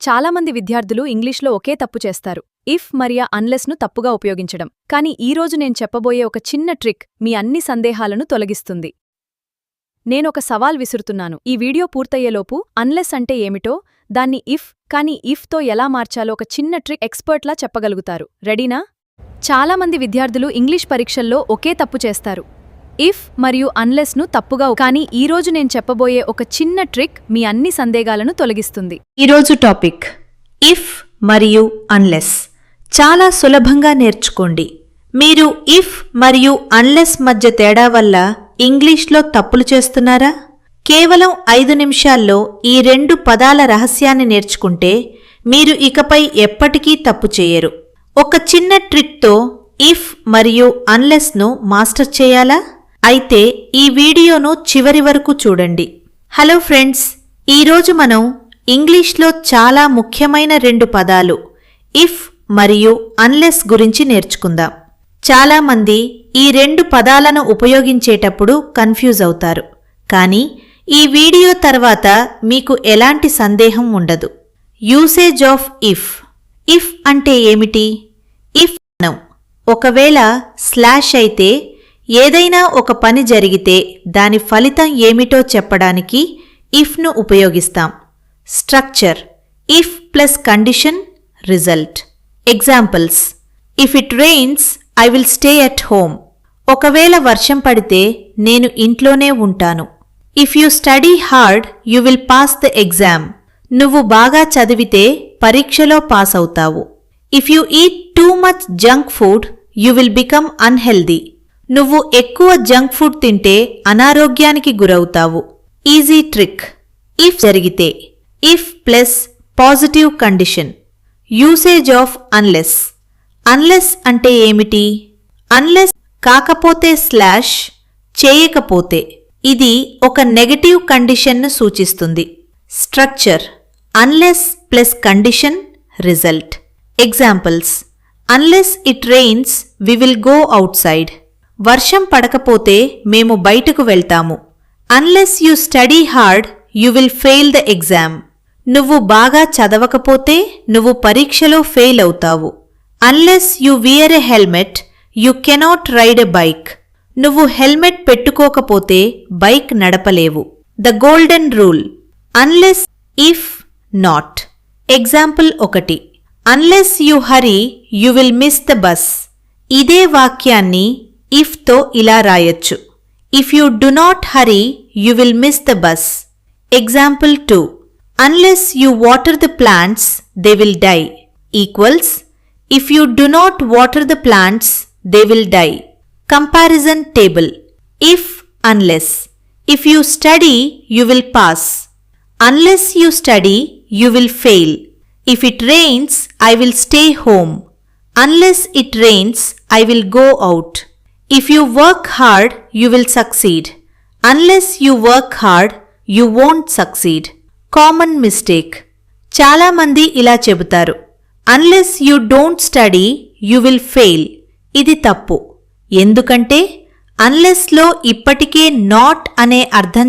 చాలామంది విద్యార్థులు ఇంగ్లీష్లో ఒకే తప్పు చేస్తారు, ఇఫ్ మరియు అన్లెస్ను తప్పుగా ఉపయోగించడం. కానీ ఈరోజు నేను చెప్పబోయే ఒక చిన్న ట్రిక్ మీ అన్ని సందేహాలను తొలగిస్తుంది. నేనొక సవాల్ విసురుతున్నాను. ఈ వీడియో పూర్తయ్యేలోపు అన్లెస్ అంటే ఏమిటో, దాన్ని కానీ ఇఫ్తో ఎలా మార్చాలో ఒక చిన్న ట్రిక్ ఎక్స్పర్ట్లా చెప్పగలుగుతారు. రెడీనా? చాలామంది విద్యార్థులు ఇంగ్లీష్ పరీక్షల్లో ఒకే తప్పు చేస్తారు, ఇఫ్ మరియు అన్లెస్ను తప్పుగా. కానీ ఈరోజు నేను చెప్పబోయే ఒక చిన్న ట్రిక్ మీ అన్ని సందేహాలను తొలగిస్తుంది. ఈరోజు టాపిక్ ఇఫ్ మరియు అన్లెస్. చాలా సులభంగా నేర్చుకోండి. మీరు ఇఫ్ మరియు అన్లెస్ మధ్య తేడా వల్ల ఇంగ్లీష్లో తప్పులు చేస్తున్నారా? కేవలం 5 నిమిషాల్లో ఈ 2 పదాల రహస్యాన్ని నేర్చుకుంటే మీరు ఇకపై ఎప్పటికీ తప్పు చేయరు. ఒక చిన్న ట్రిక్తో ఇఫ్ మరియు అన్లెస్ను మాస్టర్ చేయాలా? అయితే ఈ వీడియోను చివరి వరకు చూడండి. హలో ఫ్రెండ్స్, ఈరోజు మనం ఇంగ్లీష్లో చాలా ముఖ్యమైన 2 పదాలు ఇఫ్ మరియు అన్లెస్ గురించి నేర్చుకుందాం. చాలామంది ఈ 2 పదాలను ఉపయోగించేటప్పుడు కన్ఫ్యూజ్ అవుతారు, కానీ ఈ వీడియో తర్వాత మీకు ఎలాంటి సందేహం ఉండదు. యూసేజ్ ఆఫ్ ఇఫ్ అంటే ఏమిటి? ఇఫ్ ఒకవేళ స్లాష్ అయితే ఏదైనా ఒక పని జరిగితే దాని ఫలితం ఏమిటో చెప్పడానికి ఇఫ్ను ఉపయోగిస్తాం. Structure if plus condition result. Examples: if it rains I will stay at home. ఒకవేళ వర్షం పడితే నేను ఇంట్లోనే ఉంటాను. If you study hard you will pass the exam. నువ్వు బాగా చదివితే పరీక్షలో పాస్ అవుతావు. If you eat too much junk food you will become unhealthy. నువ్వు ఎక్కువ జంక్ ఫుడ్ తింటే అనారోగ్యానికి గురవుతావు. ఈజీ ట్రిక్: ఇఫ్ జరిగితే if plus positive condition. Usage of unless. Unless అంటే ఏమిటి? అన్లెస్ కాకపోతే స్లాష్, చేయకపోతే. ఇది ఒక నెగటివ్ కండిషన్ను సూచిస్తుంది. Structure unless plus condition result. Examples: unless it rains we will go outside. వర్షం పడకపోతే మేము బయటకు వెళ్తాము. Unless you study hard you will fail the exam. నువ్వు బాగా చదవకపోతే నువ్వు పరీక్షలో ఫెయిల్ అవుతావు. Unless you wear a helmet you cannot ride a bike. నువ్వు హెల్మెట్ పెట్టుకోకపోతే బైక్ నడపలేవు. The golden rule unless if not. Example 1: unless you hurry you will miss the bus. ఇదే వాక్యాన్ని ఇఫ్తో ఇలా రాయొచ్చు: if you do not hurry you will miss the bus. Example 2: unless you water the plants they will die. Equals if you do not water the plants they will die. Comparison table if unless. If you study you will pass. Unless you study you will fail. If it rains I will stay home. Unless it rains I will go out. If you work hard you will succeed. Unless you work hard you won't succeed. Common mistake. చాలామంది ఇలా చెబుతారు: unless you don't study you will fail. ఇది తప్పు. ఎందుకంటే అన్లెస్లో ఇప్పటికే not అనే అర్థం